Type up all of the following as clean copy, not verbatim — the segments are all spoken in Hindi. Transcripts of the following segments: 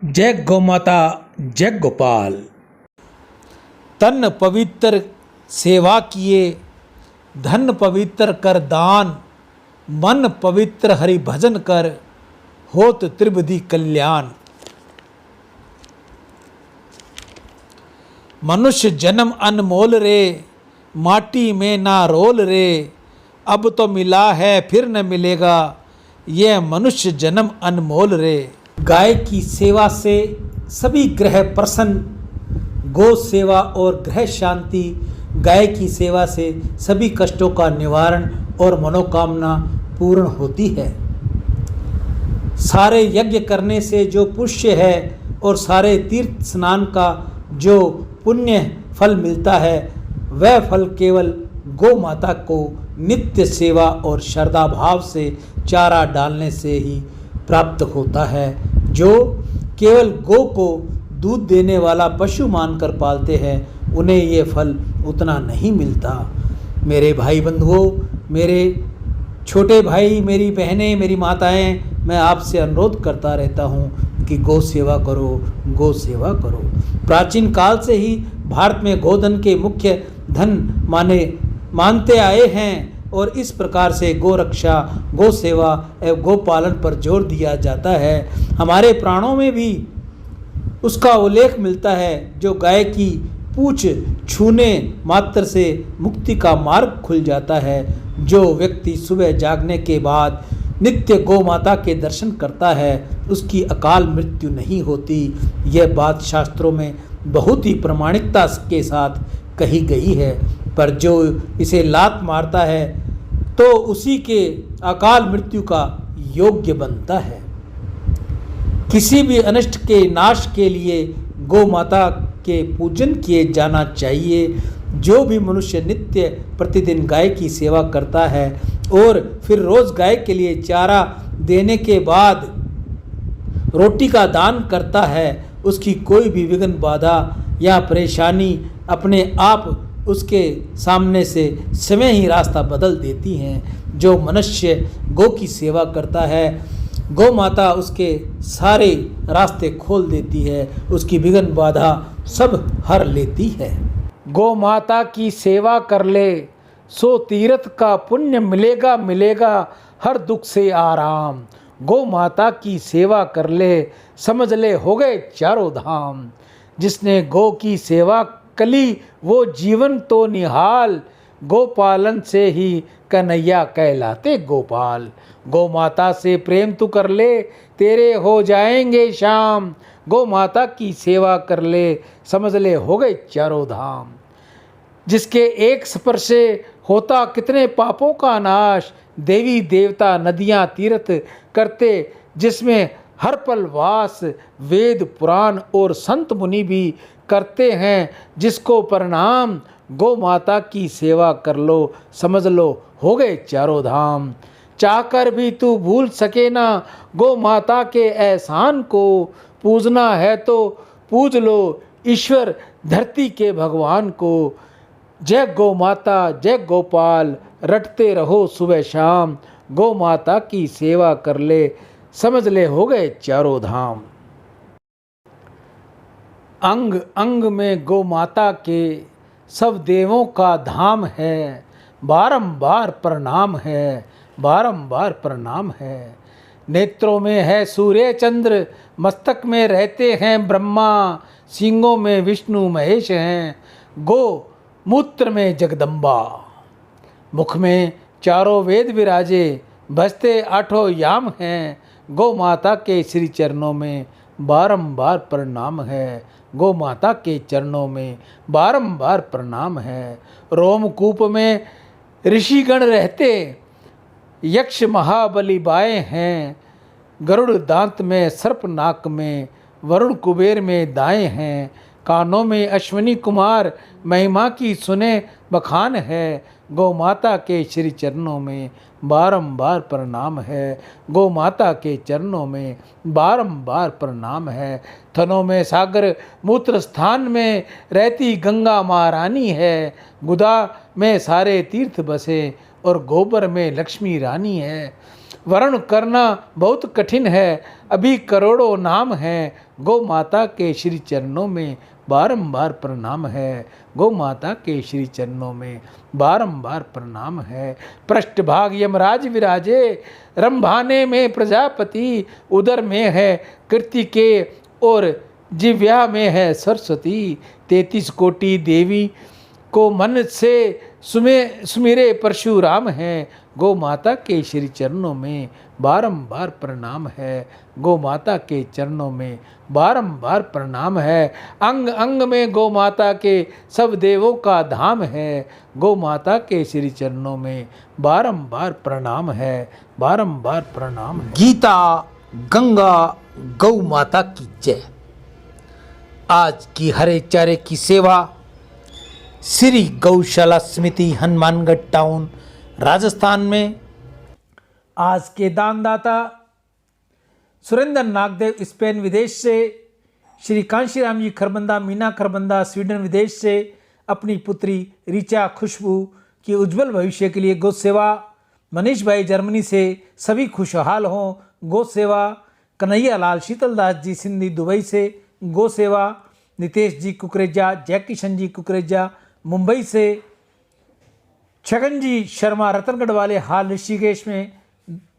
जय गौ माता, जय गोपाल। तन पवित्र सेवा किए, धन पवित्र कर दान, मन पवित्र हरि भजन कर, होत त्रिविधि कल्याण। मनुष्य जन्म अनमोल रे, माटी में ना रोल रे, अब तो मिला है फिर न मिलेगा, यह मनुष्य जन्म अनमोल रे। गाय की सेवा से सभी ग्रह प्रसन्न, गौ सेवा और ग्रह शांति। गाय की सेवा से सभी कष्टों का निवारण और मनोकामना पूर्ण होती है। सारे यज्ञ करने से जो पुण्य है और सारे तीर्थ स्नान का जो पुण्य फल मिलता है, वह फल केवल गौ माता को नित्य सेवा और श्रद्धा भाव से चारा डालने से ही प्राप्त होता है। जो केवल गौ को दूध देने वाला पशु मानकर पालते हैं, उन्हें ये फल उतना नहीं मिलता। मेरे भाई बंधुओं, मेरे छोटे भाई, मेरी बहनें, मेरी माताएं, मैं आपसे अनुरोध करता रहता हूँ कि गौ सेवा करो, गौ सेवा करो। प्राचीन काल से ही भारत में गोधन के मुख्य धन मानते आए हैं और इस प्रकार से गौ रक्षा, गौ सेवा एवं गौ पालन पर जोर दिया जाता है। हमारे प्राणों में भी उसका उल्लेख मिलता है। जो गाय की पूंछ छूने मात्र से मुक्ति का मार्ग खुल जाता है। जो व्यक्ति सुबह जागने के बाद नित्य गौ माता के दर्शन करता है, उसकी अकाल मृत्यु नहीं होती। यह बात शास्त्रों में बहुत ही प्रामाणिकता के साथ कही गई है। पर जो इसे लात मारता है तो उसी के अकाल मृत्यु का योग्य बनता है। किसी भी अनिष्ट के नाश के लिए गौ माता के पूजन किए जाना चाहिए। जो भी मनुष्य नित्य प्रतिदिन गाय की सेवा करता है और फिर रोज गाय के लिए चारा देने के बाद रोटी का दान करता है, उसकी कोई भी विघ्न बाधा या परेशानी अपने आप उसके सामने से समय ही रास्ता बदल देती हैं। जो मनुष्य गौ की सेवा करता है, गौ माता उसके सारे रास्ते खोल देती है, उसकी विघ्न बाधा सब हर लेती है। गौ माता की सेवा कर ले, सो तीर्थ का पुण्य मिलेगा मिलेगा, हर दुख से आराम। गौ माता की सेवा कर ले, समझ ले हो गए चारों धाम। जिसने गौ की सेवा कली, वो जीवन तो निहाल। गोपालन से ही कन्हैया कहलाते गोपाल। गौ माता से प्रेम तू कर ले, तेरे हो जाएंगे शाम। गौ माता की सेवा कर ले, समझ ले हो गए चारों धाम। जिसके एक स्पर्श से होता कितने पापों का नाश। देवी देवता नदियाँ तीर्थ करते, जिसमें हर पल वास। वेद पुराण और संत मुनि भी करते हैं जिसको प्रणाम। गौ माता की सेवा कर लो, समझ लो हो गए चारों धाम। चाहकर भी तू भूल सके ना गौ माता के एहसान को। पूजना है तो पूज लो ईश्वर धरती के भगवान को। जय गौ माता, जय गोपाल, रटते रहो सुबह शाम। गौ माता की सेवा कर ले, समझ ले हो गए चारों धाम। अंग अंग में गौ माता के सब देवों का धाम है। बारंबार प्रणाम है, बारंबार प्रणाम है। नेत्रों में है सूर्य चंद्र, मस्तक में रहते हैं ब्रह्मा। सींगों में विष्णु महेश हैं, गौ मूत्र में जगदम्बा। मुख में चारों वेद विराजे, बजते आठों याम हैं। गौ माता के श्री चरणों में बारंबार प्रणाम है। गौ माता के चरणों में बारंबार प्रणाम है। रोमकूप में ऋषिगण रहते, यक्ष महाबली बाएँ हैं। गरुड़ दांत में, सर्प नाक में, वरुण कुबेर में दाएँ हैं। कानों में अश्विनी कुमार, महिमा की सुने बखान है। गौ माता के श्री चरणों में बारंबार प्रणाम है। गौ माता के चरणों में बारंबार प्रणाम है। थनों में सागर, मूत्र स्थान में रहती गंगा महारानी है। गुदा में सारे तीर्थ बसे और गोबर में लक्ष्मी रानी है। वर्ण करना बहुत कठिन है, अभी करोड़ों नाम हैं, गौ माता के श्री चरणों में बारंबार प्रणाम है, गौ माता के श्री चरणों में बारंबार प्रणाम है। पृष्ठभाग यमराज विराजे, रंभाने में प्रजापति, उदर में है कृतिकेय और जिह्वा में है सरस्वती। 33 कोटि देवी को मन से सुमिरे परशुराम हैं, गौ माता के श्री चरणों में बारंबार प्रणाम है, गौ माता के चरणों में बारंबार प्रणाम है। अंग अंग में गौ माता के सब देवों का धाम है, गौ माता के श्री चरणों में बारंबार प्रणाम है, बारंबार प्रणाम है। गीता गंगा गौ माता की जय। आज की हरे चारे की सेवा श्री गौशाला समिति हनुमानगढ़ टाउन राजस्थान में। आज के दानदाता सुरेंद्र नागदेव स्पेन विदेश से, श्री कांशीराम जी खरबंदा मीना खरबंदा स्वीडन विदेश से अपनी पुत्री ऋचा खुशबू की उज्जवल भविष्य के लिए गौ सेवा। मनीष भाई जर्मनी से सभी खुशहाल हों गौ सेवा। कन्हैया लाल शीतलदास जी सिंधी दुबई से गौ सेवा। नितेश जी कुकरेजा, जय किशन जी कुकरेजा मुंबई से। छगन जी शर्मा रतनगढ़ वाले हाल ऋषिकेश में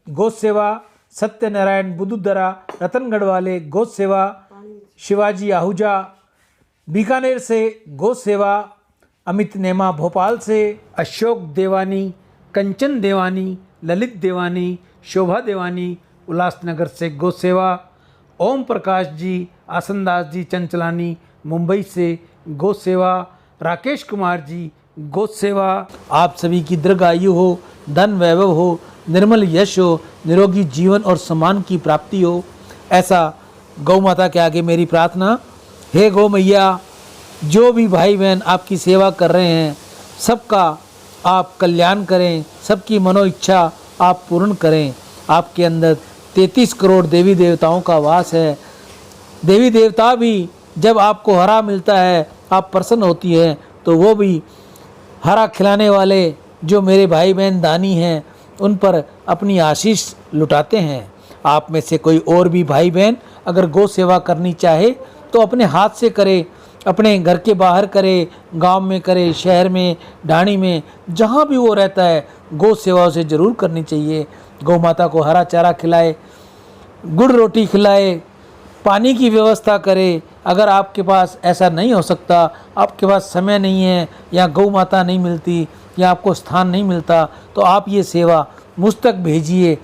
गौ सेवा। सत्यनारायण बुदुदरा रतनगढ़ वाले गौ सेवा। शिवाजी आहूजा बीकानेर से गौ सेवा। अमित नेमा भोपाल से। अशोक देवानी, कंचन देवानी, ललित देवानी, शोभा देवानी उल्लासनगर से गौ सेवा। ओम प्रकाश जी, आसनदास जी चंचलानी मुंबई से गौ सेवा। राकेश कुमार जी गौ सेवा। आप सभी की दीर्घायु हो, धन वैभव हो, निर्मल यश हो, निरोगी जीवन और सम्मान की प्राप्ति हो, ऐसा गौ माता के आगे मेरी प्रार्थना। हे गौ मैया, जो भी भाई बहन आपकी सेवा कर रहे हैं सबका आप कल्याण करें, सबकी मनो इच्छा आप पूर्ण करें। आपके अंदर 33 करोड़ देवी देवताओं का वास है। देवी देवता भी जब आपको हरा मिलता है, आप प्रसन्न होती है, तो वो भी हरा खिलाने वाले जो मेरे भाई बहन दानी हैं उन पर अपनी आशीष लुटाते हैं। आप में से कोई और भी भाई बहन अगर गौ सेवा करनी चाहे तो अपने हाथ से करे, अपने घर के बाहर करे, गांव में करे, शहर में, ढाणी में, जहां भी वो रहता है गौ सेवा उसे ज़रूर करनी चाहिए। गौ माता को हरा चारा खिलाए, गुड़ रोटी खिलाए, पानी की व्यवस्था करे। अगर आपके पास ऐसा नहीं हो सकता, आपके पास समय नहीं है या गौ माता नहीं मिलती या आपको स्थान नहीं मिलता, तो आप ये सेवा मुझ तक भेजिए।